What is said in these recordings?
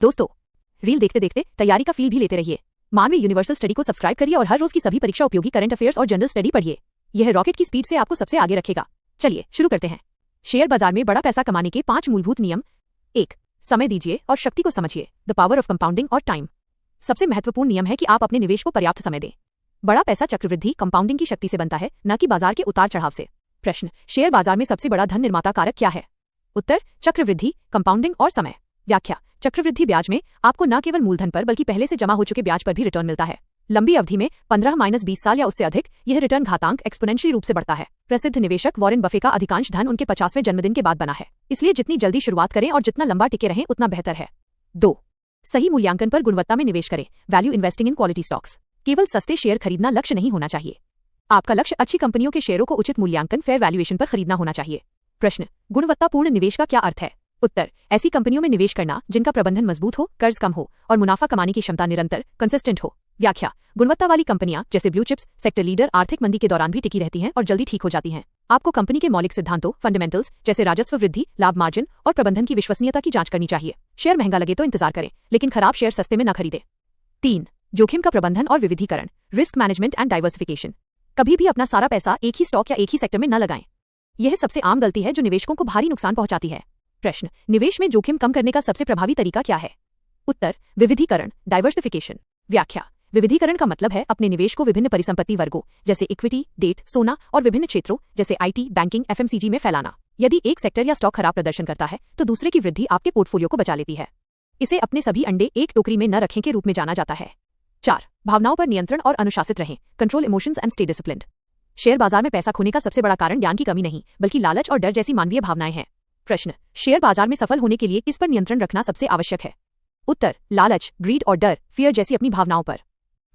दोस्तों, रील देखते देखते तैयारी का फील भी लेते रहिए। मानवीय यूनिवर्सल स्टडी को सब्सक्राइब करिए और हर रोज की सभी परीक्षा उपयोगी करंट अफेयर्स और जनरल स्टडी पढ़िए। यह रॉकेट की स्पीड से आपको सबसे आगे रखेगा। चलिए शुरू करते हैं। शेयर बाजार में बड़ा पैसा कमाने के 5 मूलभूत नियम। 1. समय दीजिए और शक्ति को समझिए, द पावर ऑफ कंपाउंडिंग और टाइम। सबसे महत्वपूर्ण नियम है कि आप अपने निवेश को पर्याप्त समय दें। बड़ा पैसा चक्रवृद्धि कंपाउंडिंग की शक्ति से बनता है, न कि बाजार के उतार चढ़ाव से। प्रश्न: शेयर बाजार में सबसे बड़ा धन निर्माता कारक क्या है? उत्तर: चक्रवृद्धि, कंपाउंडिंग और समय। व्याख्या: चक्रवृद्धि ब्याज में आपको न केवल मूलधन पर बल्कि पहले से जमा हो चुके ब्याज पर भी रिटर्न मिलता है। लंबी अवधि में 15-20 साल या उससे अधिक यह रिटर्न घातांक एक्सपोनेंशियल रूप से बढ़ता है। प्रसिद्ध निवेशक वॉरेन बफे का अधिकांश धन उनके 50वें जन्मदिन के बाद बना है, इसलिए जितनी जल्दी शुरुआत करें और जितना लंबा टिके रहें उतना बेहतर है। 2. सही मूल्यांकन पर गुणवत्ता में निवेश करें, value investing in quality stocks. केवल सस्ते शेयर खरीदना लक्ष्य नहीं होना चाहिए। आपका लक्ष्य अच्छी कंपनियों के शेयरों को उचित मूल्यांकन, फेयर वैल्यूएशन पर खरीदना होना चाहिए। प्रश्न: गुणवत्तापूर्ण निवेश का क्या अर्थ है? उत्तर: ऐसी कंपनियों में निवेश करना जिनका प्रबंधन मजबूत हो, कर्ज कम हो और मुनाफा कमाने की क्षमता निरंतर कंसिस्टेंट हो। व्याख्या: गुणवत्ता वाली कंपनियां जैसे ब्लू चिप्स, सेक्टर लीडर आर्थिक मंदी के दौरान भी टिकी रहती हैं और जल्दी ठीक हो जाती हैं। आपको कंपनी के मौलिक सिद्धांतों, फंडामेंटल्स जैसे राजस्व वृद्धि, लाभ मार्जिन और प्रबंधन की विश्वसनीयता की जांच करनी चाहिए। शेयर महंगा लगे तो इंतजार करें, लेकिन खराब शेयर सस्ते में न खरीदें। 3. जोखिम का प्रबंधन और विविधीकरण, रिस्क मैनेजमेंट एंड डाइवर्सिफिकेशन। कभी भी अपना सारा पैसा एक ही स्टॉक या एक ही सेक्टर में न लगाएं। यह सबसे आम गलती है जो निवेशकों को भारी नुकसान पहुंचाती है। प्रश्न: निवेश में जोखिम कम करने का सबसे प्रभावी तरीका क्या है? उत्तर: विविधीकरण, डाइवर्सिफिकेशन। व्याख्या: विविधीकरण का मतलब है अपने निवेश को विभिन्न परिसंपत्ति वर्गों जैसे इक्विटी, डेट, सोना और विभिन्न क्षेत्रों जैसे आईटी, बैंकिंग, एफएमसीजी में फैलाना। यदि एक सेक्टर या स्टॉक खराब प्रदर्शन करता है तो दूसरे की वृद्धि आपके पोर्टफोलियो को बचा लेती है। इसे अपने सभी अंडे एक टोकरी में न रखें के रूप में जाना जाता है। 4. भावनाओं पर नियंत्रण और अनुशासित रहें, control emotions and stay disciplined. Share बाजार में पैसा खोने का सबसे बड़ा कारण ज्ञान की कमी नहीं बल्कि लालच और डर जैसी मानवीय भावनाएं हैं। प्रश्न: शेयर बाजार में सफल होने के लिए किस पर नियंत्रण रखना सबसे आवश्यक है? उत्तर: लालच, ग्रीड और डर, फियर जैसी अपनी भावनाओं पर।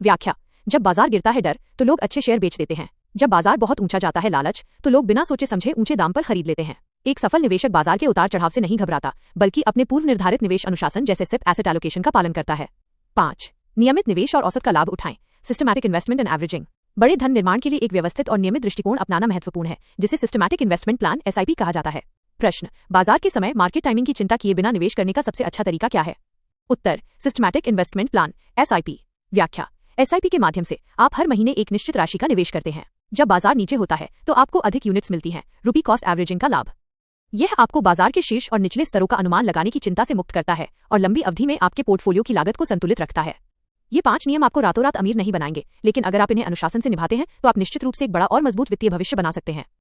व्याख्या: जब बाजार गिरता है डर तो लोग अच्छे शेयर बेच देते हैं। जब बाजार बहुत ऊंचा जाता है लालच तो लोग बिना सोचे समझे ऊंचे दाम पर खरीद लेते हैं। एक सफल निवेशक बाजार के उतार चढ़ाव से नहीं घबराता बल्कि अपने पूर्व निर्धारित निवेश अनुशासन जैसे सिप एसेट एलोकेशन का पालन करता है। 5. नियमित निवेश और औसत का लाभ उठाएं, सिस्टमैटिक इन्वेस्टमेंट एंड एवरेजिंग। बड़े धन निर्माण के लिए एक व्यवस्थित और नियमित दृष्टिकोण अपनाना महत्वपूर्ण है, जिसे सिस्टमैटिक इन्वेस्टमेंट प्लान SIP कहा जाता है। प्रश्न: बाजार के समय मार्केट टाइमिंग की चिंता किए बिना निवेश करने का सबसे अच्छा तरीका क्या है? उत्तर: सिस्टमैटिक इन्वेस्टमेंट प्लान SIP। व्याख्या: SIP के माध्यम से आप हर महीने एक निश्चित राशि का निवेश करते हैं। जब बाजार नीचे होता है तो आपको अधिक यूनिट्स मिलती हैं, रुपी कॉस्ट एवरेजिंग का लाभ। यह आपको बाजार के शीर्ष और निचले स्तरों का अनुमान लगाने की चिंता से मुक्त करता है और लंबी अवधि में आपके पोर्टफोलियो की लागत को संतुलित रखता है। ये 5 नियम आपको रातों रात अमीर नहीं बनाएंगे, लेकिन अगर आप इन्हें अनुशासन से निभाते हैं तो आप निश्चित रूप से एक बड़ा और मजबूत वित्तीय भविष्य बना सकते हैं।